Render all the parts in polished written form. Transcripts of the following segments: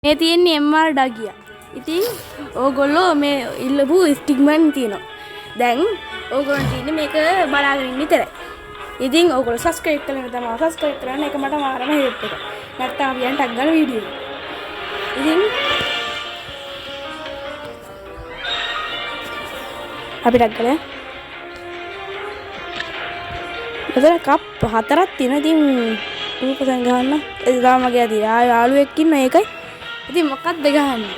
මේ තියෙන්නේ MR ඩගියා. ඉතින් ඕගොල්ලෝ මේ ඉල්ලපු ස්ටික්මන් තියෙනවා. දැන් ඕගොල්ලෝ තියෙන්නේ මේක බලාගෙන ඉන්න විතරයි. ඉතින් ඕගොල්ලෝ සබ්ස්ක්‍රයිබ් කරන්න තමයි සබ්ස්ක්‍රයිබ් කරන්න එක මට මාරම හෙල්ප් එක. නැත්තම් අපි යන්න ටක් ගන්න වීඩියෝ. ඉතින් අපි ටක් ගන්න. මෙතන කප් 4ක් තියෙනවා. ඉතින් 2% ගන්න. ඒ තමයි මගේ අදින. යාළුවෙක් ඉන්න ඒකයි. ඉතින් මොකක්ද ගහන්නේ?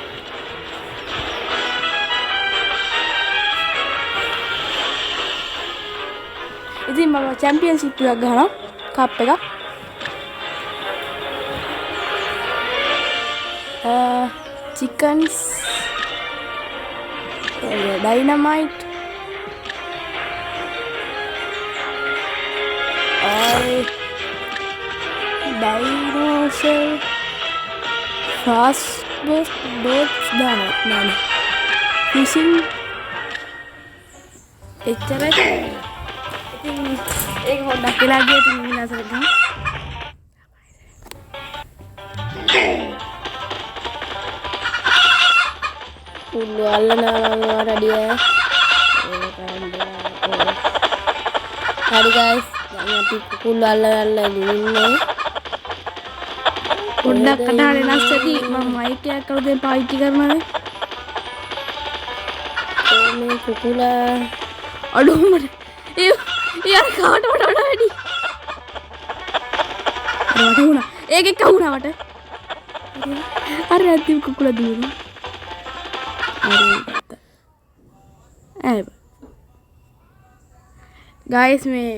ඉතින් මම චැම්පියන්ෂිප් එකක් ගහනවා කප් එකක්. චිකන්ස් ඩයිනමයිට් ඩයිනෝසර් ෆාස්ට් බෝට්ස් දානවා නෑ ෆිෂින් එච්චරයි. ඉතින් ඒක හොඩක් වෙලා ගියා. ඉතින් විනාශ කරගන්න. පුල්ල අල්ලනවා රෙඩිය. හරි ගයිස්. දැන් අපි පුල්ල අල්ලලා ඉන්නේ. පොඩ්ඩක් කතාවේ නැස්සටි මම මයික් එකක් කවුද පාවිච්චි කරනවද? මේ කුකුලා අඩුමට यार काट वटा වැඩි. රට වුණා. ඒකේ කවුනා වට. අර ඇද්දි කුකුලා දුවන. අර ගයිස් මේ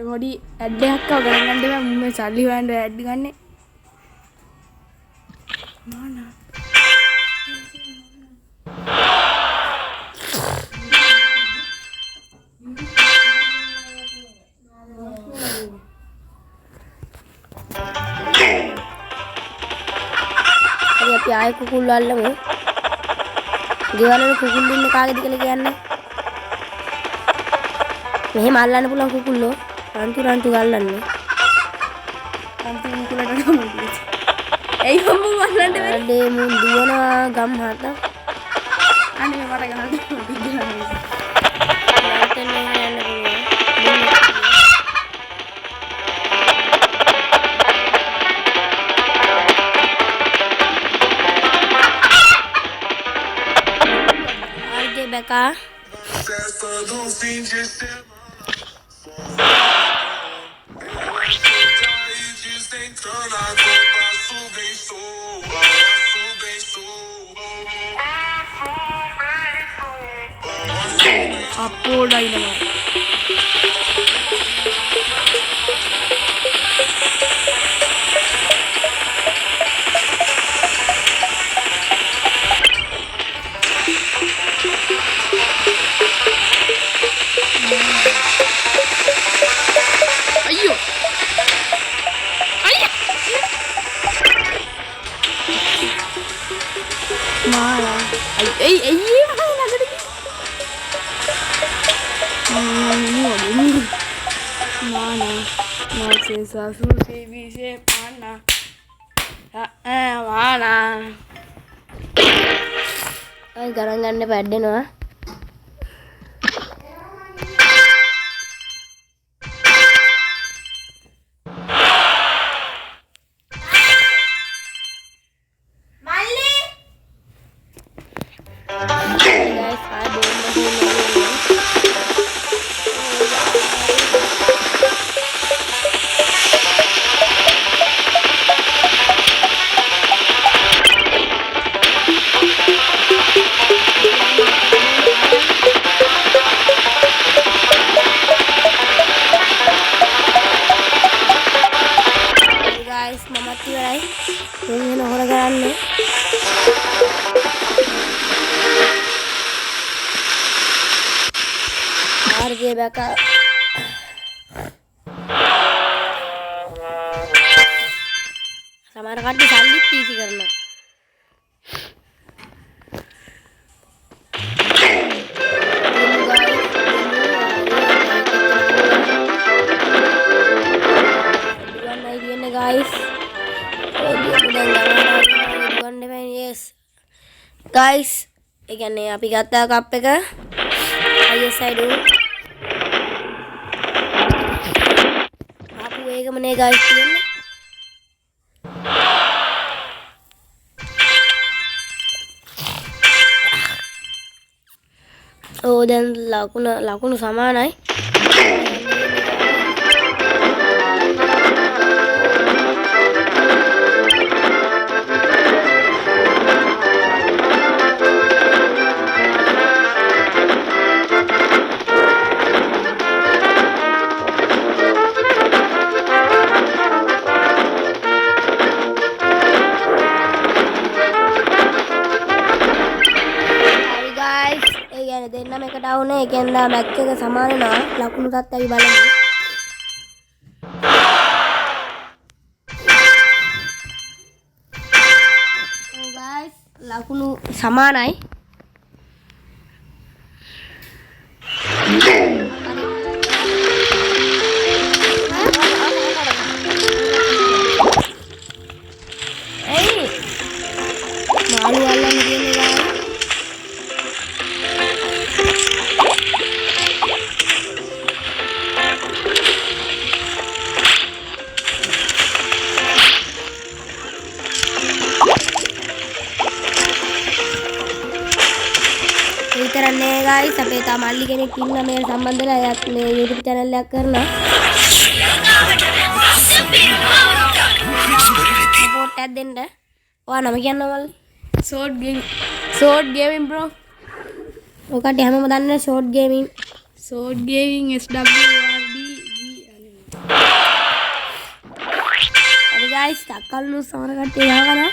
මොඩි ඇඩ් එකක් ආව ගණන් ගන්න මම සල්ලි හොයන්න ඇඩ් ගන්නේ. මානා අපි ආයෙ කුකුල් අල්ලමු. ගෙවල් වල කුකුල් ඉන්න කාගේද කියලා කියන්නේ. මෙහෙම අල්ලන්න පුළුවන් කුකුල්ලෝ. රන්තු ගල්ලන්නේ. රන්තු කුකුලට ගමු. එයි මම අල්ලන්න බැරි. මුන් දුවනවා ගම් හත. අනේ මට ගහන්න බින්දනවා. Becca. Apo dynamite. Mana? Mana nagadi? Mana? Nasi sasu si bisa mana? Mana? Ay garangan ne padde no? Ini nomor gani. RJ Becca. हमारा कार्ड साली पीसी करना. Guys, guys ඒ කියන්නේ අපි ගත්තා කප් එක ISI do ආපු ඒකමනේ guys තියෙන්නේ ඕ දැන් ලකුණු සමානයි දෙන්නම එකට වුණේ ඒ කියන්නේ මැච් එක සමාන වෙනවා ලකුණු තත් අපි බලමු so guys ලකුණු සමානයි මාළු අල්ලන්න කියන්නේ guys විතරන්නේ guys අපේ තා මල්ලි කෙනෙක් ඉන්න මේ සම්බන්ධලා එයාත් මේ YouTube channel එකක් කරනවා සපෝට් එකක් දෙන්න ඔයා නම කියන්න මල්ලි short gaming bro ඔකට හැමෝම දන්නේ short gaming SWRD හරි guys තක්කල්නු සමර කට්ටිය ගහනවා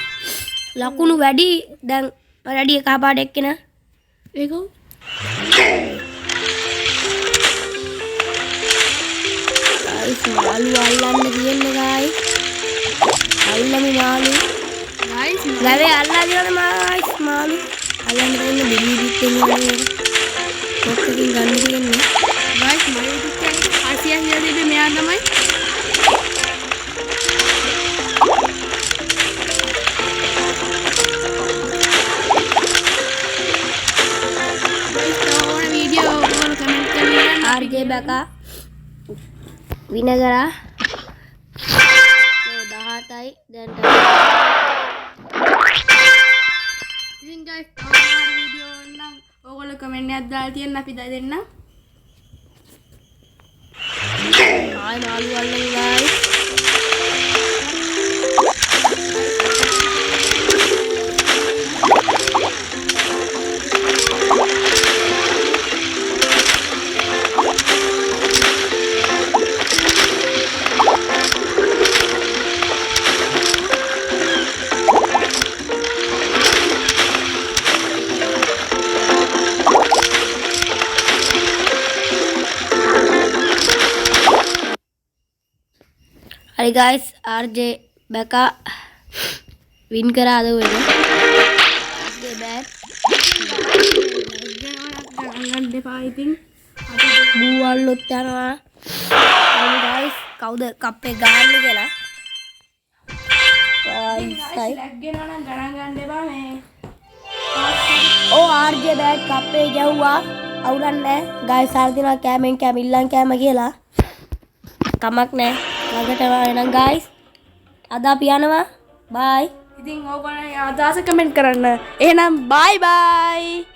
ලකුණු වැඩි දැන් වැඩි එක පාඩ එක්කන ඒක guys මාළු අල්ලන්න කියන්නේ guys අල්ලමු මාළු guys ගවේ අල්ලා දිනන guys මාළු අල්ලන්න දෙන්න බිලිබිත් එන්නේ කොක්කකින් ගන්න දෙන්නේ guys මම YouTube channel 800 කියලා දෙන්නේ මෙයා තමයි RJ Baka Vinagara so 17යි දැන් ඉතින් guys තව වීඩියෝ නම් ඕගොල්ලෝ කමෙන්ට් එකක් දාලා තියන්න අපි දෙන්න ආයි මාළු අල්ලන් guys Hari guys, RJ Baka win kara ada udah. RJ back. ගන්න දෙපා ඉතින් Bualut යනවා. Hari guys, කවුද කප් එක ගන්න කියලා. ලැග් වෙනවා නම් ගණන් ගන්න දෙපා මේ Oh RJ back කප් එක ගැව්වා. අවුලක් නැහැ. guys ආර දිනවා කැමෙන් කැම ඉල්ලන් කැම කියලා. කමක් නැහැ. ළඟට එනවා guys අද අපි යනවා bye ඉතින් ඕගොල්ලෝ අදහස කමෙන්ට් කරන්න එහෙනම් bye bye